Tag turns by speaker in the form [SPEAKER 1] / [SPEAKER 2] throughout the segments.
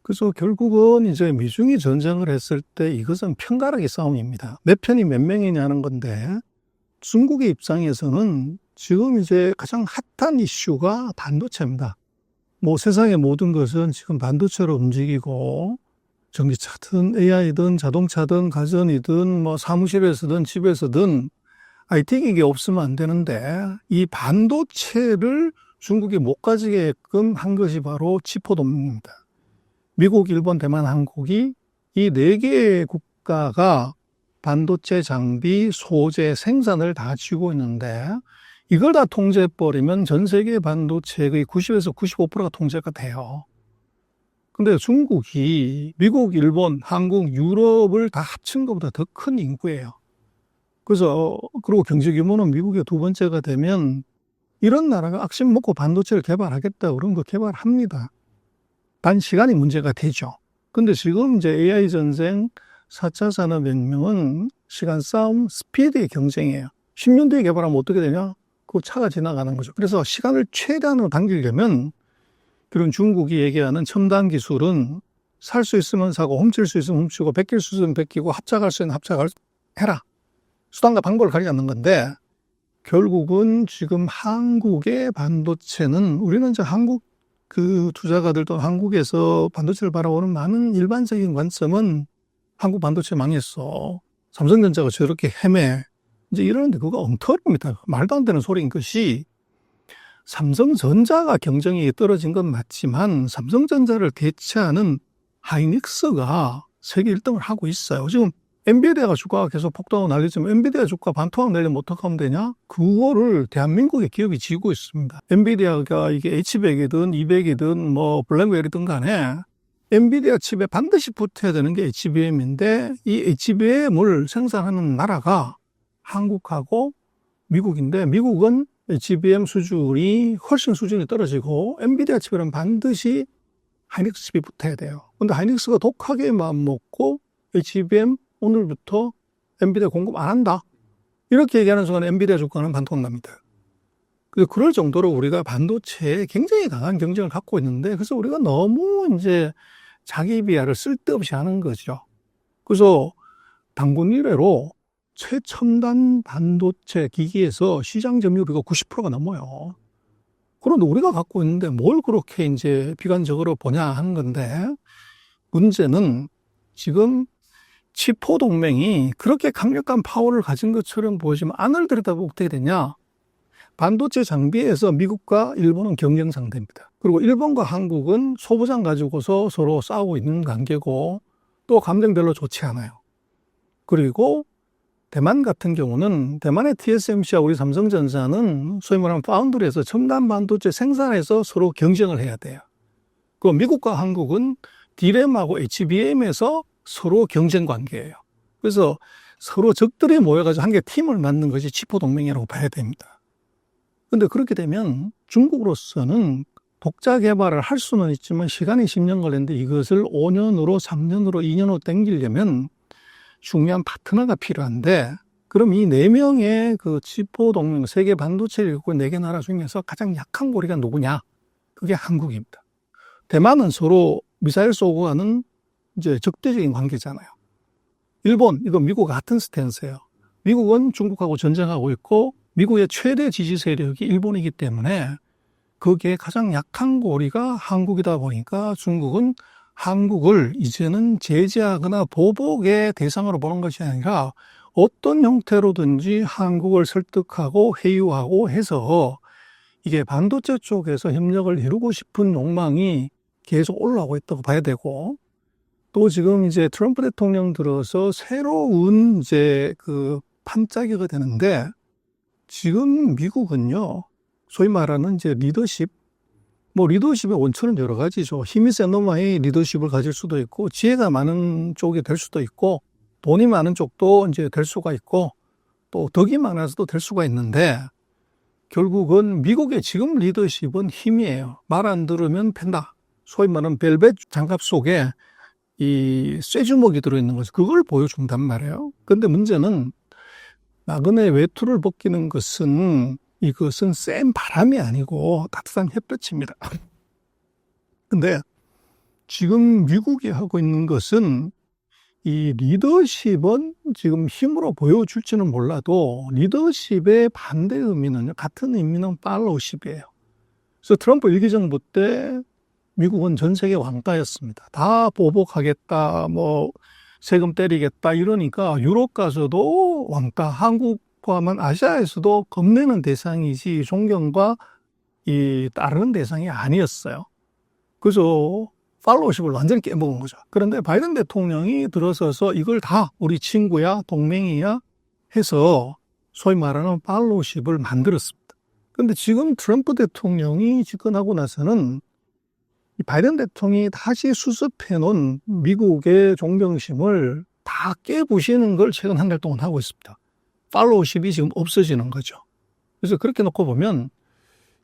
[SPEAKER 1] 그래서 결국은 이제 미중이 전쟁을 했을 때 이것은 편가르기 싸움입니다. 몇 편이 몇 명이냐는 건데 중국의 입장에서는 지금 이제 가장 핫한 이슈가 반도체입니다. 뭐 세상의 모든 것은 지금 반도체로 움직이고 전기차든 AI든 자동차든 가전이든 뭐 사무실에서든 집에서든 IT 기기 없으면 안 되는데 이 반도체를 중국이 못 가지게끔 한 것이 바로 치포동맹입니다. 미국, 일본, 대만, 한국이 이 4개의 국가가 반도체 장비, 소재, 생산을 다 쥐고 있는데 이걸 다 통제해버리면 전 세계 반도체의 90에서 95%가 통제가 돼요. 근데 중국이 미국, 일본, 한국, 유럽을 다 합친 것보다 더 큰 인구예요. 그래서 그리고 경제 규모는 미국의 2번째가 되면 이런 나라가 악심 먹고 반도체를 개발하겠다 그런 거 개발합니다. 단 시간이 문제가 되죠. 근데 지금 이제 AI 전쟁, 4차 산업혁명은 시간 싸움, 스피드의 경쟁이에요. 10년 뒤에 개발하면 어떻게 되냐? 그 차가 지나가는 거죠. 그래서 시간을 최대한으로 당기려면 그런 중국이 얘기하는 첨단 기술은 살 수 있으면 사고, 훔칠 수 있으면 훔치고, 베낄 수 있으면 베끼고, 합작할 수 있으면 합작을 해라. 수단과 방법을 가리지 않는 건데 결국은 지금 한국의 반도체는 우리는 이제 한국 그 투자가들도 한국에서 반도체를 바라보는 많은 일반적인 관점은 한국 반도체 망했어. 삼성전자가 저렇게 헤매. 이제 이러는데 그거 엉터리입니다. 말도 안 되는 소리인 것이 삼성전자가 경쟁력이 떨어진 건 맞지만 삼성전자를 대체하는 하이닉스가 세계 1등을 하고 있어요. 지금 엔비디아가 주가가 계속 폭등하고 난리지만 엔비디아 주가 반토막 내려면 어떡하면 되냐? 그거를 대한민국의 기업이 지고 있습니다. 엔비디아가 이게 H100이든 200이든 뭐 블랙웰이든 간에 엔비디아 칩에 반드시 붙어야 되는 게 HBM인데 이 HBM을 생산하는 나라가 한국하고 미국인데 미국은 HBM 수준이 훨씬 수준이 떨어지고 엔비디아 칩에는 반드시 하이닉스 칩이 붙어야 돼요. 근데 하이닉스가 독하게 마음먹고 HBM 오늘부터 엔비디아 공급 안 한다. 이렇게 얘기하는 순간 엔비디아 주가는 반토막 납니다. 그럴 정도로 우리가 반도체에 굉장히 강한 경쟁을 갖고 있는데 그래서 우리가 너무 이제 자기 비하를 쓸데없이 하는 거죠. 그래서 단군 이래로 최첨단 반도체 기기에서 시장 점유율이 90%가 넘어요. 그런데 우리가 갖고 있는데 뭘 그렇게 이제 비관적으로 보냐 하는 건데 문제는 지금 치포 동맹이 그렇게 강력한 파워를 가진 것처럼 보이지만 안을 들여다보면 어떻게 되냐? 반도체 장비에서 미국과 일본은 경쟁 상대입니다. 그리고 일본과 한국은 소부장 가지고서 서로 싸우고 있는 관계고 또 감정 별로 좋지 않아요. 그리고 대만 같은 경우는 대만의 TSMC와 우리 삼성전자는 소위 말하면 파운드리에서 첨단 반도체 생산에서 서로 경쟁을 해야 돼요. 그리고 미국과 한국은 D램하고 HBM에서 서로 경쟁 관계예요. 그래서 서로 적들이 모여가지고 한 개 팀을 만든 것이 치포 동맹이라고 봐야 됩니다. 그런데 그렇게 되면 중국으로서는 독자 개발을 할 수는 있지만 시간이 10년 걸리는데 이것을 5년으로 3년으로 2년으로 당기려면 중요한 파트너가 필요한데 그럼 이 4명의 그 치포 동맹, 세계 반도체를 갖고 4개 나라 중에서 가장 약한 고리가 누구냐? 그게 한국입니다. 대만은 서로 미사일 쏘고 하는 이제 적대적인 관계잖아요. 일본, 이거 미국과 같은 스탠스예요. 미국은 중국하고 전쟁하고 있고 미국의 최대 지지 세력이 일본이기 때문에 거기에 가장 약한 고리가 한국이다 보니까 중국은 한국을 이제는 제재하거나 보복의 대상으로 보는 것이 아니라 어떤 형태로든지 한국을 설득하고 회유하고 해서 이게 반도체 쪽에서 협력을 이루고 싶은 욕망이 계속 올라오고 있다고 봐야 되고 또 지금 이제 트럼프 대통령 들어서 새로운 이제 그 판짜기가 되는데 지금 미국은요, 소위 말하는 이제 리더십, 뭐 리더십의 원천은 여러 가지죠. 힘이 센 놈의 리더십을 가질 수도 있고, 지혜가 많은 쪽이 될 수도 있고, 돈이 많은 쪽도 이제 될 수가 있고, 또 덕이 많아서도 될 수가 있는데, 결국은 미국의 지금 리더십은 힘이에요. 말 안 들으면 팬다. 소위 말하는 벨벳 장갑 속에 이 쇠주먹이 들어있는 거죠. 그걸 보여준단 말이에요. 근데 문제는 나그네 외투를 벗기는 것은 이것은 센 바람이 아니고 따뜻한 햇볕입니다. 근데 지금 미국이 하고 있는 것은 이 리더십은 지금 힘으로 보여줄지는 몰라도 리더십의 반대 의미는요, 같은 의미는 팔로우십이에요. 그래서 트럼프 1기 정부 때 미국은 전 세계 왕따였습니다. 다 보복하겠다, 뭐 세금 때리겠다 이러니까 유럽 가서도 왕따, 한국 포함한 아시아에서도 겁내는 대상이지 존경과 따르는 대상이 아니었어요. 그래서 팔로우십을 완전히 깨먹은 거죠. 그런데 바이든 대통령이 들어서서 이걸 다 우리 친구야, 동맹이야 해서 소위 말하는 팔로우십을 만들었습니다. 그런데 지금 트럼프 대통령이 집권하고 나서는 이 바이든 대통령이 다시 수습해 놓은 미국의 존경심을 다 깨부시는 걸 최근 한 달 동안 하고 있습니다. 팔로우십이 지금 없어지는 거죠. 그래서 그렇게 놓고 보면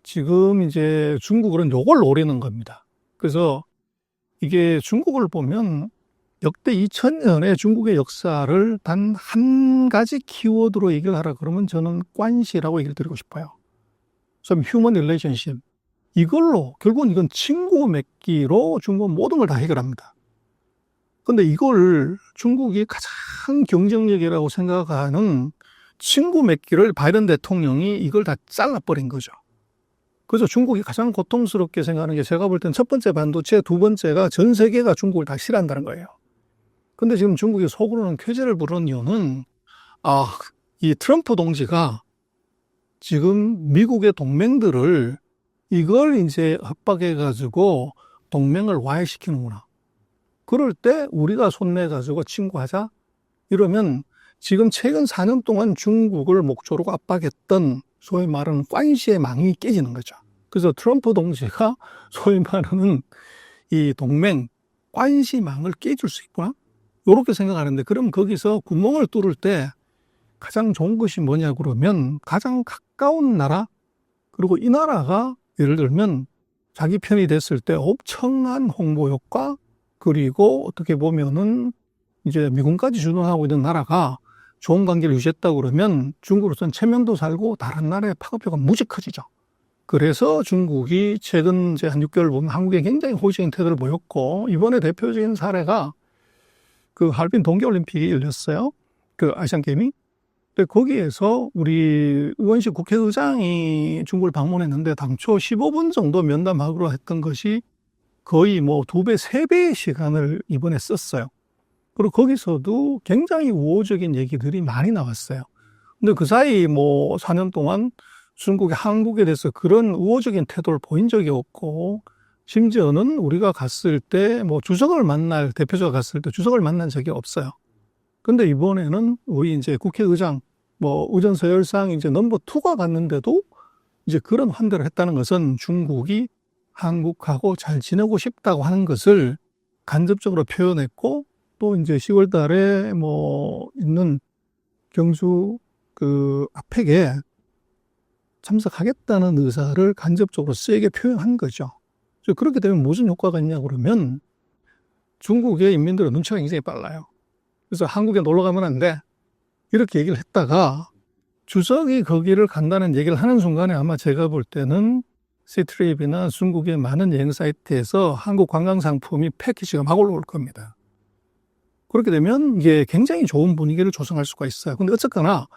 [SPEAKER 1] 지금 이제 중국은 요걸 노리는 겁니다. 그래서 이게 중국을 보면 역대 2000년의 중국의 역사를 단 한 가지 키워드로 얘기를 하라 그러면 저는 관시라고 얘기를 드리고 싶어요. 그래서 휴먼 릴레이션십. 이걸로 결국은 이건 친구 맺기로 중국은 모든 걸 다 해결합니다. 근데 이걸 중국이 가장 경쟁력이라고 생각하는 친구 맺기를 바이든 대통령이 이걸 다 잘라버린 거죠. 그래서 중국이 가장 고통스럽게 생각하는 게 제가 볼 땐 첫 번째 반도체, 두 번째가 전 세계가 중국을 다 싫어한다는 거예요. 근데 지금 중국이 속으로는 쾌재를 부르는 이유는 이 트럼프 동지가 지금 미국의 동맹들을 이걸 이제 협박해가지고 동맹을 와해시키는구나. 그럴 때 우리가 손내가지고 친구하자? 이러면 지금 최근 4년 동안 중국을 목조로 압박했던 소위 말하는 관시의 망이 깨지는 거죠. 그래서 트럼프 동지가 소위 말하는 이 동맹 관시망을 깨줄 수 있구나? 이렇게 생각하는데, 그럼 거기서 구멍을 뚫을 때 가장 좋은 것이 뭐냐 그러면 가장 가까운 나라, 그리고 이 나라가 예를 들면 자기 편이 됐을 때 엄청난 홍보 효과, 그리고 어떻게 보면은 이제 미군까지 주둔하고 있는 나라가 좋은 관계를 유지했다고 그러면 중국으로서는 체면도 살고 다른 나라의 파급효가 무지 커지죠. 그래서 중국이 최근 이제 한 6개월 보면 한국에 굉장히 호의적인 태도를 보였고, 이번에 대표적인 사례가 그 하얼빈 동계올림픽이 열렸어요. 그 아시안게임이. 근데 거기에서 우리 의원식 국회의장이 중국을 방문했는데 당초 15분 정도 면담하기로 했던 것이 거의 뭐 2배, 3배의 시간을 이번에 썼어요. 그리고 거기서도 굉장히 우호적인 얘기들이 많이 나왔어요. 근데 그 사이 뭐 4년 동안 중국이 한국에 대해서 그런 우호적인 태도를 보인 적이 없고, 심지어는 우리가 갔을 때 뭐 주석을 만날, 대표자가 갔을 때 주석을 만난 적이 없어요. 근데 이번에는 우리 이제 국회의장, 뭐 의전서열상 이제 넘버 2가 갔는데도 이제 그런 환대를 했다는 것은 중국이 한국하고 잘 지내고 싶다고 하는 것을 간접적으로 표현했고, 또 이제 10월 달에 뭐 있는 경주 그 아펙에 참석하겠다는 의사를 간접적으로 세게 표현한 거죠. 그렇게 되면 무슨 효과가 있냐 그러면 중국의 인민들은 눈치가 굉장히 빨라요. 그래서 한국에 놀러 가면 안 돼, 이렇게 얘기를 했다가 주석이 거기를 간다는 얘기를 하는 순간에 아마 제가 볼 때는 시트립이나 중국의 많은 여행 사이트에서 한국 관광 상품이 패키지가 막 올라올 겁니다. 그렇게 되면 이게 굉장히 좋은 분위기를 조성할 수가 있어요. 근데 어쨌거나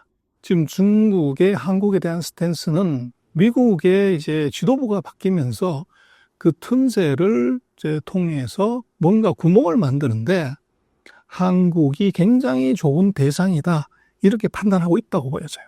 [SPEAKER 1] 지금 중국의 한국에 대한 스탠스는 미국의 이제 지도부가 바뀌면서 그 틈새를 이제 통해서 뭔가 구멍을 만드는데 한국이 굉장히 좋은 대상이다, 이렇게 판단하고 있다고 보여져요.